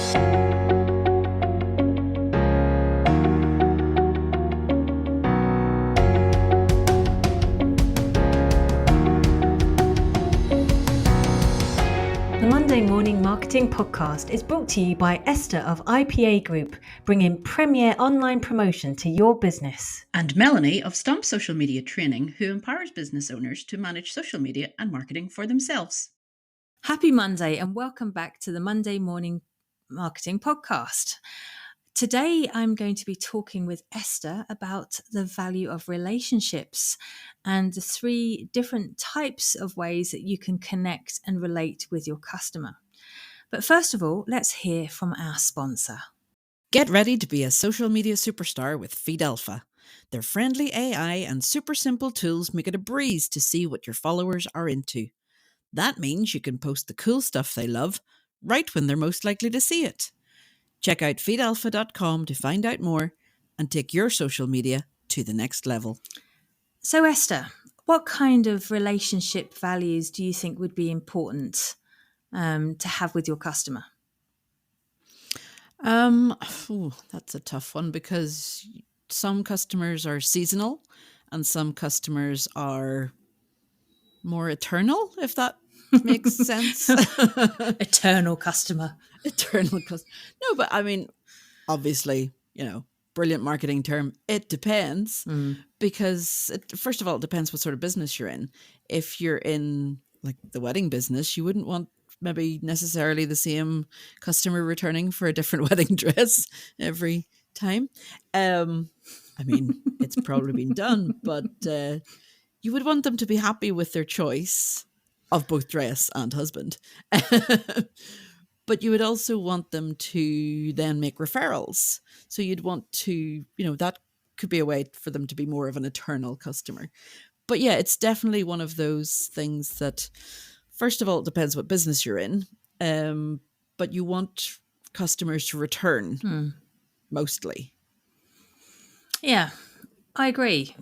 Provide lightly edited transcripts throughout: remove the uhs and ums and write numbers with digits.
The Monday Morning Marketing Podcast is brought to you by Esther of IPA Group, bringing premier online promotion to your business. And Melanie of Stomp Social Media Training, who empowers business owners to manage social media and marketing for themselves. Happy Monday and welcome back to the Monday Morning Marketing Podcast. Today, I'm going to be talking with Esther about the value of relationships and the 3 different types of ways that you can connect and relate with your customer. But first of all, let's hear from our sponsor. Get ready to be a social media superstar with Feed Alpha. Their friendly AI and super simple tools make it a breeze to see what your followers are into. That means you can post the cool stuff they love right when they're most likely to see it. Check out feedalpha.com to find out more and take your social media to the next level. So Esther, what kind of relationship values do you think would be important to have with your customer? That's a tough one because some customers are seasonal and some customers are more eternal, if that makes sense. Eternal customer. Eternal customer. No, but I mean, obviously, brilliant marketing term. It depends because first of all, it depends what sort of business you're in. If you're in like the wedding business, you wouldn't want maybe necessarily the same customer returning for a different wedding dress every time. I mean, it's probably been done, but you would want them to be happy with their choice of both dress and husband. But you would also want them to then make referrals. So you'd want to, that could be a way for them to be more of an eternal customer. But yeah, it's definitely one of those things that, first of all, it depends what business you're in. But you want customers to return mostly. Yeah, I agree.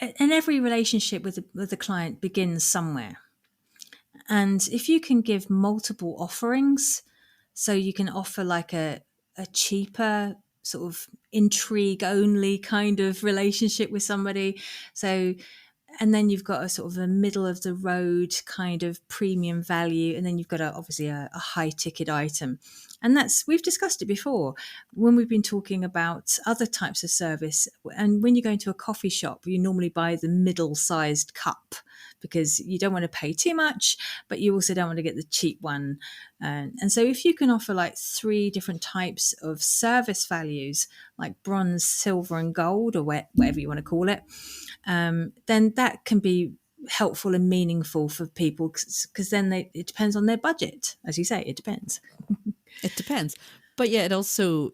And every relationship with a client begins somewhere. And if you can give multiple offerings, so you can offer like a cheaper sort of intrigue only kind of relationship with somebody. So, and then you've got a sort of a middle of the road kind of premium value. And then you've got obviously a high ticket item. And we've discussed it before when we've been talking about other types of service. And when you go into a coffee shop, you normally buy the middle-sized cup because you don't want to pay too much, but you also don't want to get the cheap one. And so if you can offer like 3 different types of service values, like bronze, silver, and gold, or whatever you want to call it, then that can be helpful and meaningful for people because then it depends on their budget. As you say, it depends. It depends. But yeah, it also,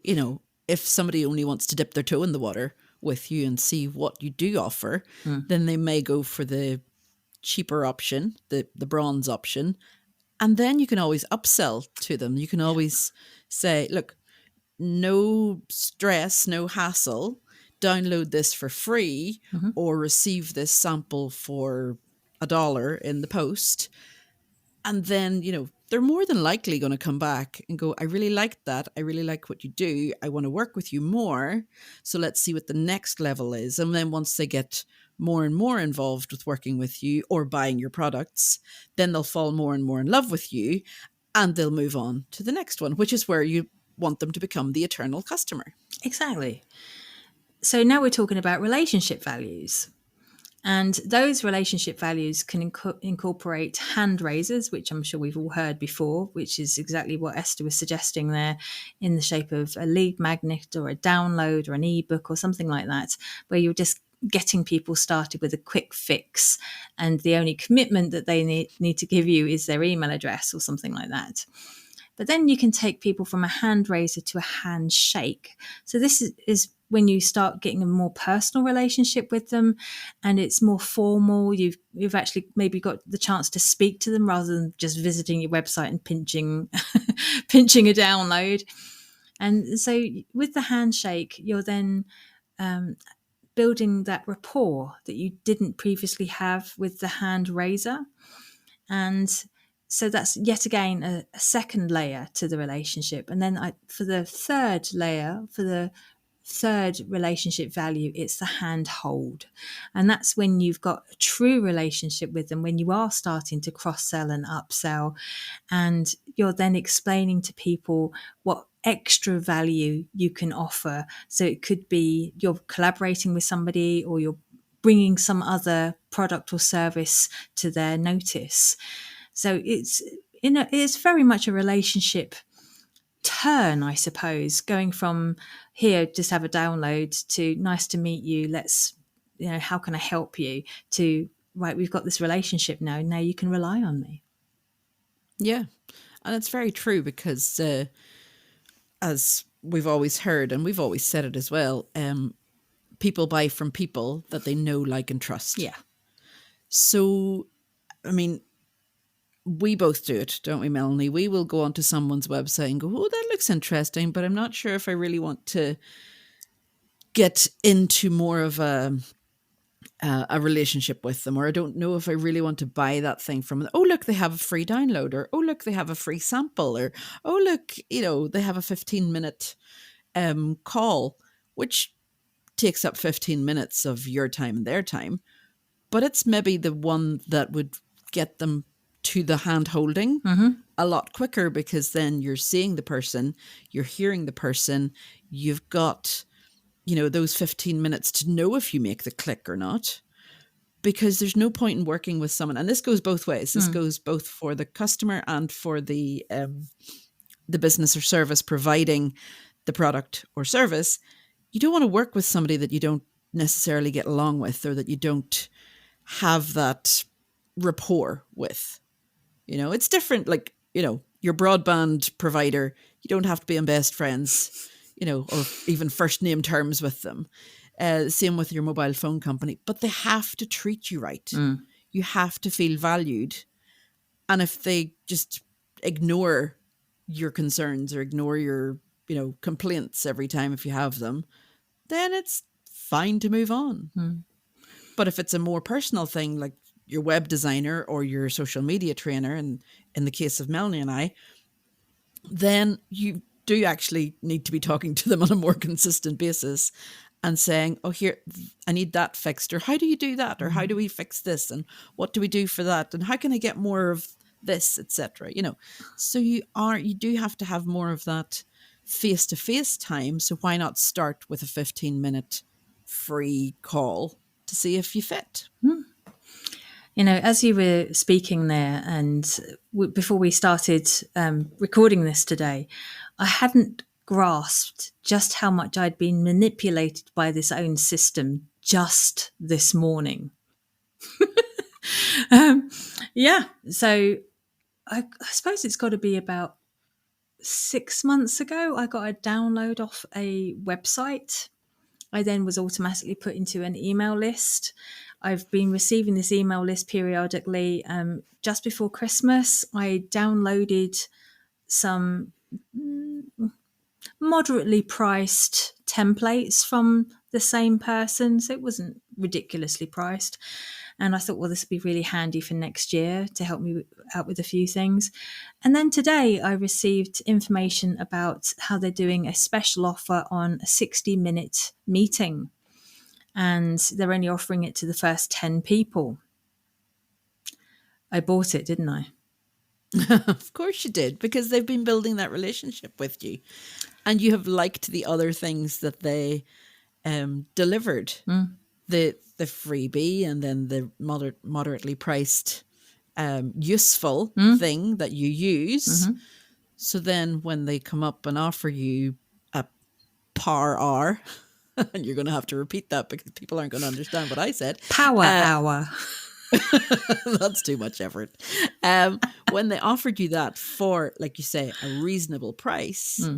if somebody only wants to dip their toe in the water with you and see what you do offer, then they may go for the cheaper option, the bronze option. And then you can always upsell to them. You can always say, look, no stress, no hassle. Download this for free or receive this sample for $1 in the post. And then, they're more than likely going to come back and go, I really like that. I really like what you do. I want to work with you more. So let's see what the next level is. And then once they get more and more involved with working with you or buying your products, then they'll fall more and more in love with you and they'll move on to the next one, which is where you want them to become the eternal customer. Exactly. So now we're talking about relationship values. And those relationship values can incorporate hand raisers, which I'm sure we've all heard before, which is exactly what Esther was suggesting there, in the shape of a lead magnet or a download or an ebook or something like that, where you're just getting people started with a quick fix. And the only commitment that they need to give you is their email address or something like that. But then you can take people from a hand raiser to a handshake. So this is when you start getting a more personal relationship with them and it's more formal. You've actually maybe got the chance to speak to them rather than just visiting your website and pinching a download. And so with the handshake, you're then building that rapport that you didn't previously have with the hand raiser. And So that's yet again a second layer to the relationship. And then for the third layer, for the third relationship value, it's the handhold. And that's when you've got a true relationship with them, when you are starting to cross sell and upsell, and you're then explaining to people what extra value you can offer. So it could be you're collaborating with somebody, or you're bringing some other product or service to their notice. So it's very much a relationship turn, I suppose, going from here, just have a download, to nice to meet you, let's, how can I help you, to right, we've got this relationship now you can rely on me. Yeah. And it's very true, because as we've always heard, and we've always said it as well, people buy from people that they know, like, and trust. Yeah. So, I mean, we both do it, don't we, Melanie? We will go onto someone's website and go, oh, that looks interesting, but I'm not sure if I really want to get into more of a relationship with them, or I don't know if I really want to buy that thing from them. Oh, look, they have a free download, or oh, look, they have a free sample, or oh, look, they have a 15-minute call, which takes up 15 minutes of your time and their time. But it's maybe the one that would get them to the hand holding a lot quicker, because then you're seeing the person, you're hearing the person, you've got, those 15 minutes to know if you make the click or not. Because there's no point in working with someone, and this goes both ways. This goes both for the customer and for the business or service providing the product or service. You don't want to work with somebody that you don't necessarily get along with, or that you don't have that rapport with. It's different. Like, your broadband provider, you don't have to be on best friends, or even first name terms with them. Same with your mobile phone company, but they have to treat you right. You have to feel valued. And if they just ignore your concerns, or ignore your, complaints every time, if you have them, then it's fine to move on. But if it's a more personal thing, like your web designer or your social media trainer, and in the case of Melanie and I, then you do actually need to be talking to them on a more consistent basis and saying, oh, here, I need that fixed, or how do you do that, or how do we fix this, and what do we do for that, and how can I get more of this, etc. So you do have to have more of that face-to-face time. So why not start with a 15-minute free call to see if you fit? As you were speaking there, and before we started recording this today, I hadn't grasped just how much I'd been manipulated by this own system just this morning. So I suppose it's got to be about 6 months ago, I got a download off a website. I then was automatically put into an email list. I've been receiving this email list periodically. Just before Christmas, I downloaded some moderately priced templates from the same person. So it wasn't ridiculously priced. And I thought, well, this would be really handy for next year to help me out with a few things. And then today I received information about how they're doing a special offer on a 60-minute meeting. And they're only offering it to the first 10 people. I bought it, didn't I? Of course you did, because they've been building that relationship with you. And you have liked the other things that they delivered. The freebie, and then the moderately priced useful thing that you use. So then when they come up and offer you a par hour, and you're going to have to repeat that because people aren't going to understand what I said. Power hour. That's too much effort. When they offered you that for, like you say, a reasonable price.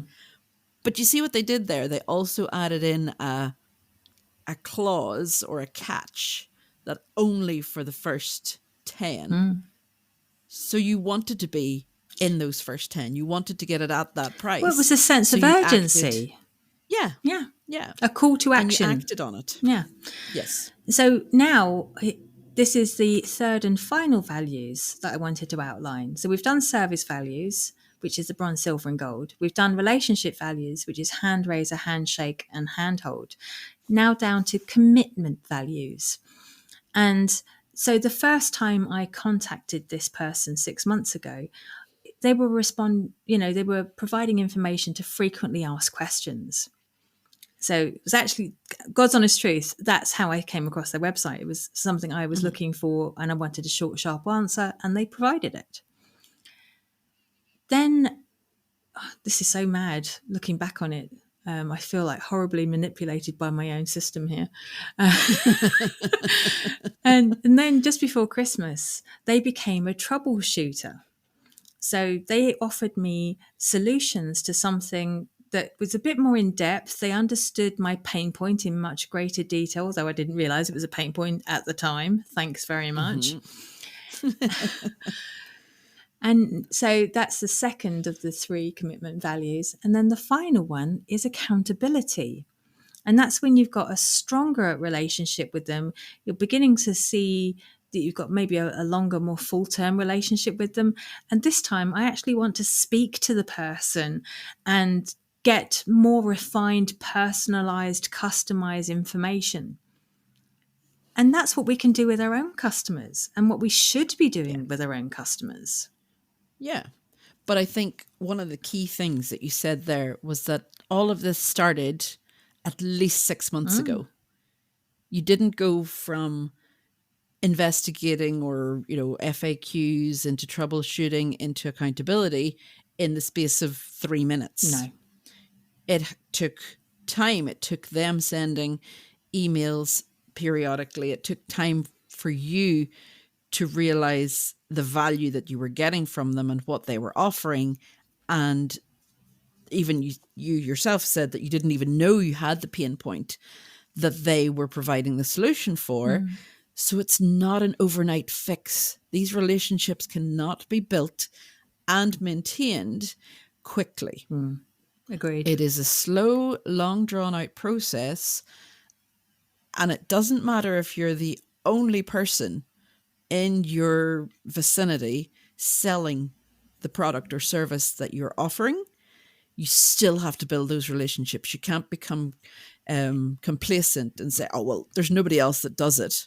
But you see what they did there? They also added in a clause or a catch that only for the first 10. So you wanted to be in those first 10. You wanted to get it at that price. Well, it was a sense of urgency. Yeah. A call to action. And you acted on it. Yeah. Yes. So now this is the third and final values that I wanted to outline. So we've done service values, which is the bronze, silver, and gold. We've done relationship values, which is hand raiser, handshake, and handhold. Now down to commitment values. And so the first time I contacted this person 6 months ago, they were providing information to frequently asked questions. So it was actually, God's honest truth, that's how I came across their website. It was something I was looking for and I wanted a short, sharp answer, and they provided it. Then, this is so mad looking back on it. I feel like horribly manipulated by my own system here. And then just before Christmas, they became a troubleshooter. So they offered me solutions to something that was a bit more in depth. They understood my pain point in much greater detail, although I didn't realize it was a pain point at the time. Thanks very much. And so that's the second of the 3 commitment values. And then the final one is accountability. And that's when you've got a stronger relationship with them. You're beginning to see that you've got maybe a longer, more full-term relationship with them. And this time I actually want to speak to the person and get more refined, personalized, customized information. And that's what we can do with our own customers and what we should be doing with our own customers. Yeah. But I think one of the key things that you said there was that all of this started at least 6 months ago. You didn't go from investigating or, FAQs into troubleshooting into accountability in the space of 3 minutes. No. It took time. It took them sending emails periodically. It took time for you to realize the value that you were getting from them and what they were offering. And even you yourself said that you didn't even know you had the pain point that they were providing the solution for. So it's not an overnight fix. These relationships cannot be built and maintained quickly. Agreed. It is a slow, long drawn out process. And it doesn't matter if you're the only person in your vicinity selling the product or service that you're offering. You still have to build those relationships. You can't become complacent and say, oh, well, there's nobody else that does it.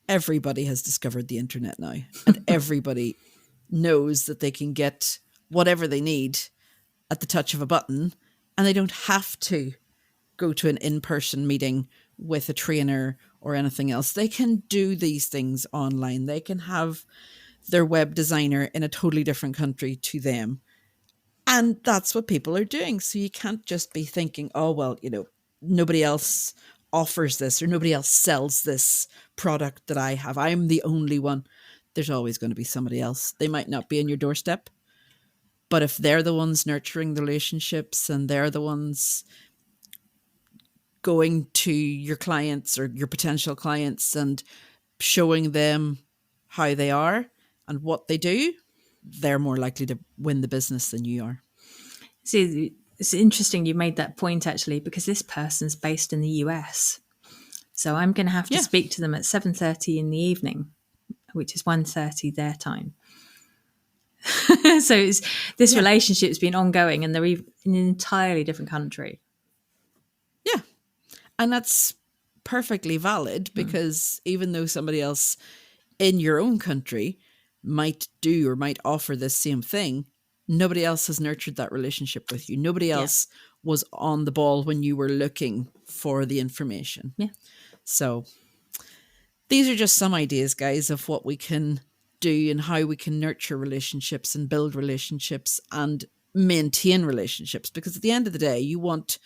Everybody has discovered the internet now, and everybody knows that they can get whatever they need at the touch of a button, and they don't have to go to an in-person meeting with a trainer or anything else. They can do these things online. They can have their web designer in a totally different country to them. And that's what people are doing. So you can't just be thinking, oh, well, nobody else offers this or nobody else sells this product that I have. I'm the only one. There's always going to be somebody else. They might not be on your doorstep, but if they're the ones nurturing the relationships and they're the ones going to your clients or your potential clients and showing them how they are and what they do, they're more likely to win the business than you are. See, it's interesting you made that point, actually, because this person's based in the US. So I'm going to have to speak to them at 7:30 in the evening, which is 1:30 their time. So this relationship's been ongoing and they're in an entirely different country. Yeah. And that's perfectly valid because even though somebody else in your own country might do or might offer this same thing, nobody else has nurtured that relationship with you. Nobody else was on the ball when you were looking for the information. Yeah. So these are just some ideas, guys, of what we can do and how we can nurture relationships and build relationships and maintain relationships. Because at the end of the day, you want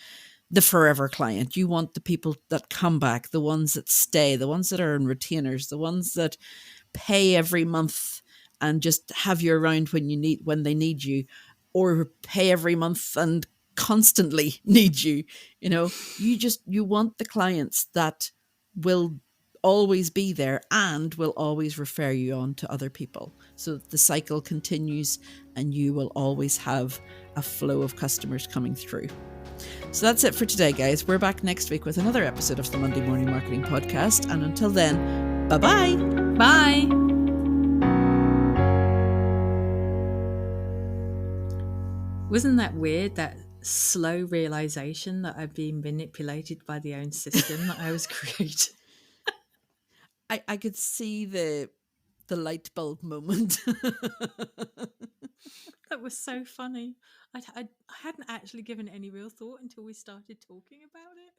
the forever client. You want the people that come back, the ones that stay, the ones that are in retainers, the ones that pay every month and just have you around when they need you, or pay every month and constantly need you. You want the clients that will always be there and will always refer you on to other people, so that the cycle continues and you will always have a flow of customers coming through. So that's it for today, guys. We're back next week with another episode of the Monday Morning Marketing Podcast. And until then, Bye-bye. Bye. Wasn't that weird, that slow realization that I've been manipulated by the own system that I was creating? I could see the light bulb moment. That was so funny. I hadn't actually given it any real thought until we started talking about it.